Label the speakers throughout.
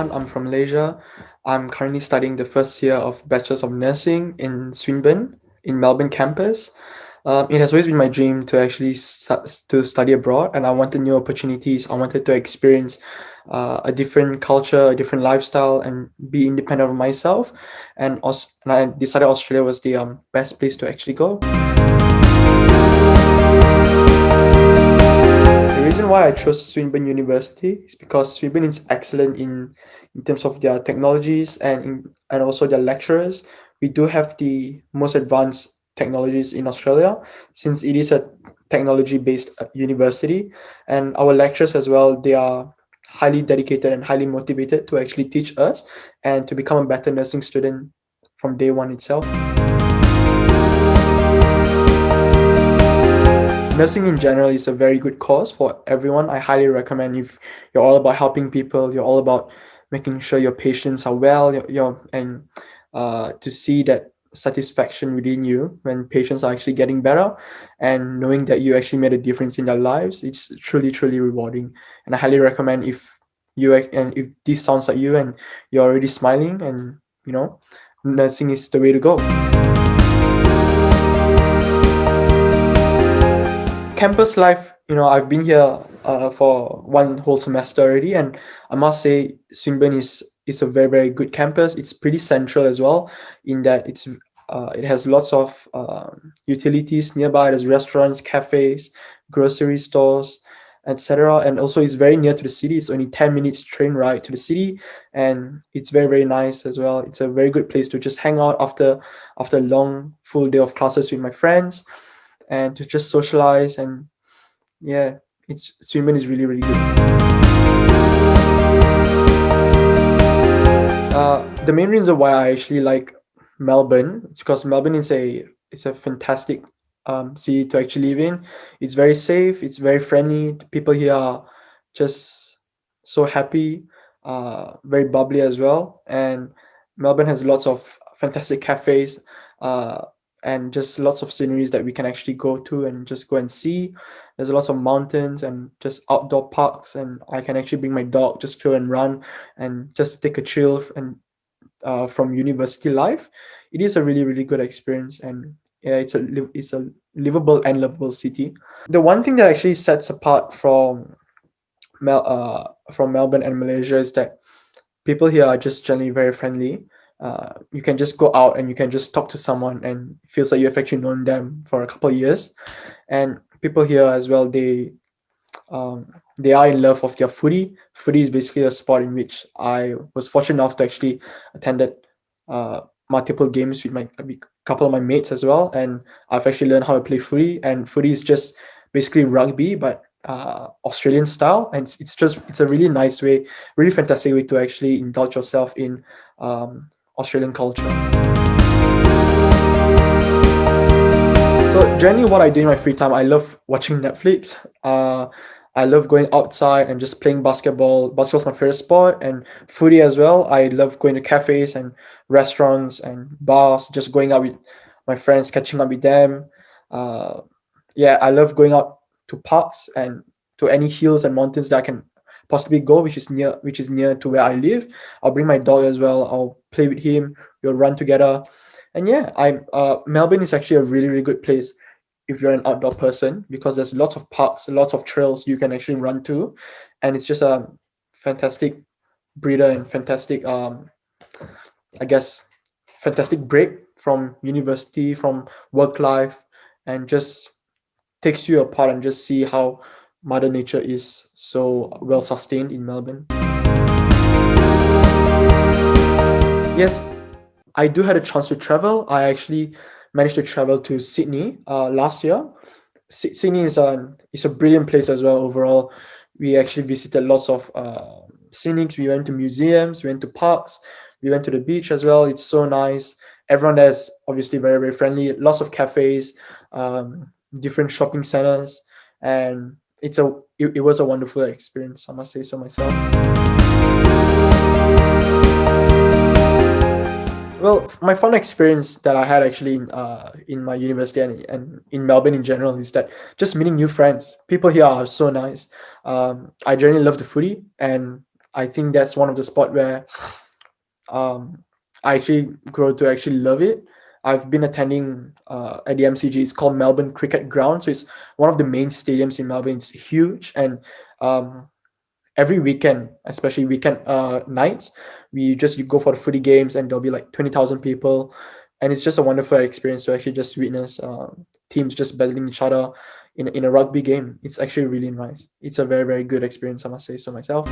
Speaker 1: everyone. I'm from Malaysia. I'm currently studying the first year of Bachelor's of Nursing in Swinburne, in Melbourne campus. It has always been my dream to actually to study abroad, and I wanted new opportunities. I wanted to experience a different culture, a different lifestyle, and be independent of myself. And I decided Australia was the best place to actually go. The reason why I chose Swinburne University is because Swinburne is excellent in terms of their technologies and also their lecturers. We do have the most advanced technologies in Australia since it is a technology based university, and our lecturers as well, they are highly dedicated and highly motivated to actually teach us and to become a better nursing student from day one itself. Nursing in general is a very good cause for everyone. I highly recommend if you're all about helping people, you're all about making sure your patients are well, and to see that satisfaction within you when patients are actually getting better and knowing that you actually made a difference in their lives, it's truly, truly rewarding. And I highly recommend if this sounds like you and you're already smiling and nursing is the way to go. Campus life, I've been here for one whole semester already, and I must say Swinburne is a very, very good campus. It's pretty central as well, in that it has lots of utilities nearby. There's restaurants, cafes, grocery stores, etc. And also it's very near to the city. It's only 10 minutes train ride to the city, and it's very, very nice as well. It's a very good place to just hang out after a long full day of classes with my friends and to just socialize. And yeah, it's Swinburne is really, really good. The main reason why I actually like Melbourne is because Melbourne is a fantastic city to actually live in. It's very safe, it's very friendly. The people here are just so happy, very bubbly as well. And Melbourne has lots of fantastic cafes, and just lots of sceneries that we can actually go to and just go and see. There's lots of mountains and just outdoor parks, and I can actually bring my dog just to and run and just take a chill and from university life. It is a really, really good experience, and yeah, it's a livable and lovable city. The one thing that actually sets apart from Melbourne and Malaysia is that people here are just generally very friendly. You can just go out and you can just talk to someone and it feels like you've actually known them for a couple of years. And people here as well, they are in love of their footy. Footy is basically a sport in which I was fortunate enough to actually attended multiple games with a couple of my mates as well, and I've actually learned how to play footy. And footy is just basically rugby, but Australian style, and it's a really nice way, really fantastic way to actually indulge yourself in Australian culture. So generally, what I do in my free time, I love watching Netflix. I love going outside and just playing basketball. Basketball's my favorite sport, and footy as well. I love going to cafes and restaurants and bars, just going out with my friends, catching up with them. Uh, yeah, I love going out to parks and to any hills and mountains that I can possibly go, which is near to where I live. I'll bring my dog as well. I'll play with him. We'll run together. And yeah, I'm Melbourne is actually a really, really good place if you're an outdoor person, because there's lots of parks, lots of trails you can actually run to, and it's just a fantastic breather and fantastic I guess fantastic break from university, from work life, and just takes you apart and just see how mother nature is so well sustained in Melbourne. Yes, I do had a chance to travel. I actually managed to travel to Sydney last year. Sydney is a brilliant place as well. Overall, we actually visited lots of scenics. We went to museums, we went to parks, we went to the beach as well. It's so nice. Everyone there is obviously very, very friendly. Lots of cafes, different shopping centers, and it was a wonderful experience. I must say so myself. Well, my fun experience that I had actually in my university and in Melbourne in general is that just meeting new friends. People here are so nice. I generally love the footy, and I think that's one of the sport where um, I actually grow to actually love it. I've been attending at the MCG. It's called Melbourne Cricket Ground, so it's one of the main stadiums in Melbourne. It's huge, and um, every weekend, especially weekend nights, we just you go for the footy games, and there'll be like 20,000 people, and it's just a wonderful experience to actually just witness teams just battling each other in a rugby game. It's actually really nice. It's a very very good experience, I must say so myself.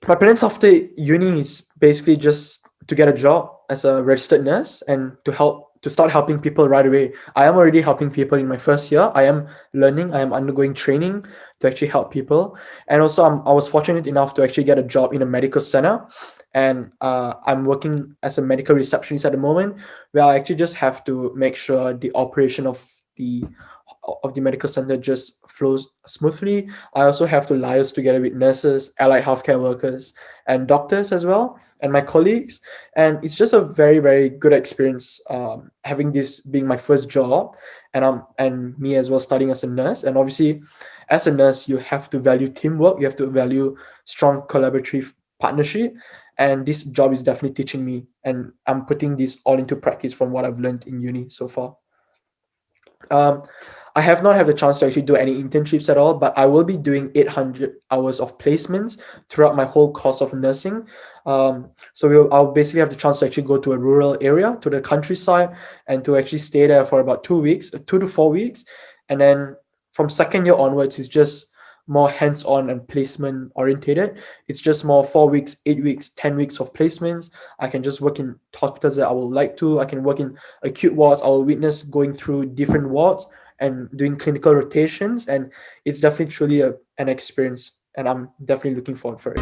Speaker 1: My plans after uni is basically just to get a job as a registered nurse and to start helping people right away. I am already helping people in my first year. I am learning. I am undergoing training to actually help people, and also I was fortunate enough to actually get a job in a medical center, and I'm working as a medical receptionist at the moment, where I actually just have to make sure the operation of the medical center just flows smoothly. I also have to liaise together with nurses, allied healthcare workers, and doctors as well, and my colleagues. And it's just a very, very good experience having this being my first job, and me as well studying as a nurse. And obviously, as a nurse, you have to value teamwork. You have to value strong collaborative partnership. And this job is definitely teaching me, and I'm putting this all into practice from what I've learned in uni so far. Um, I have not had the chance to actually do any internships at all, but I will be doing 800 hours of placements throughout my whole course of nursing. So I'll basically have the chance to actually go to a rural area, to the countryside, and to actually stay there for about 2 weeks, 2 to 4 weeks. And then from second year onwards, it's just more hands-on and placement orientated. It's just more 4 weeks, 8 weeks, 10 weeks of placements. I can just work in hospitals that I would like to. I can work in acute wards. I will witness going through different wards and doing clinical rotations. And it's definitely truly an experience. And I'm definitely looking forward for it.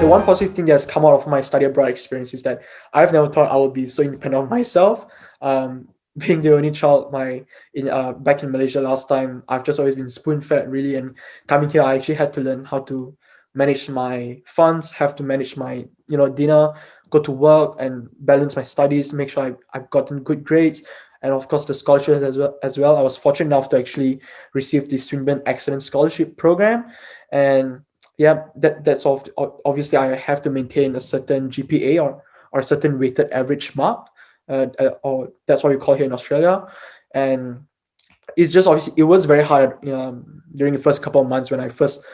Speaker 1: The one positive thing that has come out of my study abroad experience is that I've never thought I would be so independent of myself. Being the only child, back in Malaysia last time, I've just always been spoon fed really, and coming here, I actually had to learn how to manage my funds, have to manage my dinner, go to work, and balance my studies, make sure I've gotten good grades, and of course the scholarships as well. I was fortunate enough to actually receive the Swinburne Excellence Scholarship Program, and yeah, that's all. Obviously, I have to maintain a certain GPA or a certain weighted average mark, or that's what we call here in Australia. And it's just obviously it was very hard during the first couple of months when I first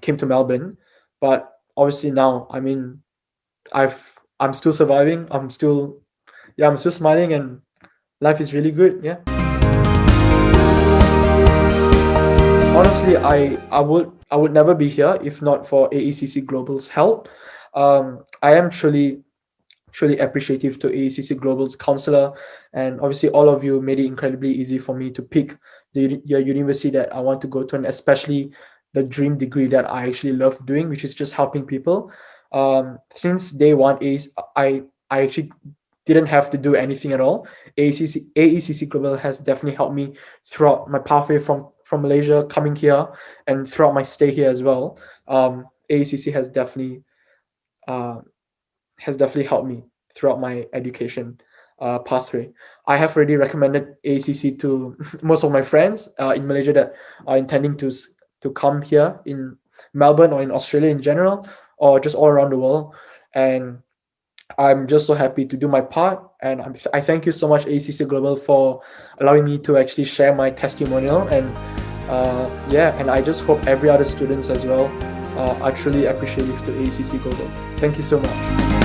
Speaker 1: came to Melbourne, but obviously now, I mean, I'm still surviving. I'm still smiling, and life is really good. Yeah. Honestly, I would never be here if not for AECC Global's help. I am truly appreciative to AECC Global's counselor, and obviously all of you made it incredibly easy for me to pick the university that I want to go to, and especially the dream degree that I actually love doing, which is just helping people. Since day one, I actually didn't have to do anything at all. AECC Global has definitely helped me throughout my pathway from Malaysia coming here, and throughout my stay here as well. AECC uh, has definitely helped me throughout my education pathway. I have already recommended ACC to most of my friends in Malaysia that are intending to come here in Melbourne or in Australia in general, or just all around the world. And I'm just so happy to do my part. And I thank you so much, ACC Global, for allowing me to actually share my testimonial. And yeah, and I just hope every other students as well are truly appreciative to ACC Global. Thank you so much.